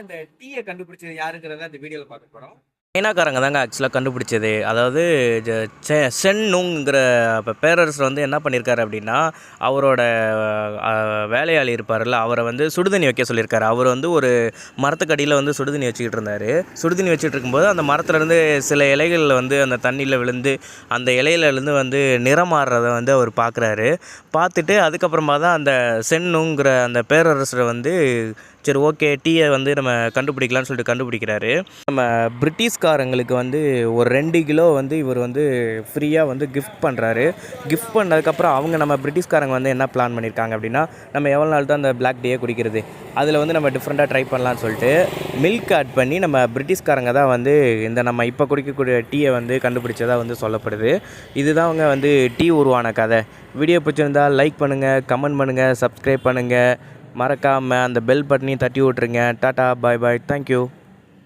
இந்த டீயை கண்டுபிடிச்சது யாருங்கிறத அந்த வீடியோவில் பார்க்க போகிறோம். சைனாக்காரங்க தாங்க ஆக்சுவலாக கண்டுபிடிச்சது. அதாவது சென் நுங்கிற இப்போ பேரரசர் வந்து என்ன பண்ணியிருக்காரு அப்படின்னா, அவரோட வேலையாளி இருப்பார்ல, அவரை வந்து சுடுதண்ணி வைக்க சொல்லியிருக்காரு. அவர் வந்து ஒரு மரத்துக்கடியில் வந்து சுடுதண்ணி வச்சுக்கிட்டு இருந்தார். சுடுதண்ணி வச்சுட்டு இருக்கும்போது அந்த மரத்துலேருந்து சில இலைகளில் வந்து அந்த தண்ணியில் விழுந்து அந்த இலையிலேருந்து வந்து நிறம் மாறுறதை வந்து அவர் பார்க்குறாரு. பார்த்துட்டு அதுக்கப்புறமா தான் அந்த சென் நுங்கிற அந்த பேரரசரை வந்து சரி ஓகே டீயை வந்து நம்ம கண்டுபிடிக்கலான்னு சொல்லிட்டு கண்டுபிடிக்கிறாரு. நம்ம பிரிட்டிஷ்காரங்களுக்கு வந்து ஒரு 2 கிலோ வந்து இவர் வந்து ஃப்ரீயாக வந்து கிஃப்ட் பண்ணுறாரு. கிஃப்ட் பண்ணதுக்கப்புறம் அவங்க நம்ம பிரிட்டிஷ்காரங்க வந்து என்ன பிளான் பண்ணியிருக்காங்க அப்படின்னா, நம்ம எவ்வளோ நாள் தான் அந்த பிளாக் டீயை குடிக்கிறது, அதில் வந்து நம்ம டிஃப்ரெண்ட்டாக ட்ரை பண்ணலான்னு சொல்லிட்டு மில்க் ஆட் பண்ணி நம்ம பிரிட்டிஷ்காரங்க தான் வந்து இந்த நம்ம இப்போ குடிக்கக்கூடிய டீயை வந்து கண்டுபிடிச்சதாக வந்து சொல்லப்படுது. இதுதான் அவங்க வந்து டீ உருவான கதை. வீடியோ பிடிச்சிருந்தால் லைக் பண்ணுங்கள், கமெண்ட் பண்ணுங்கள், சப்ஸ்கிரைப் பண்ணுங்கள். மறக்காமல் அந்த பெல் பட்டனையும் தட்டி விட்ருங்க. டாட்டா பாய் பாய், தேங்க்யூ.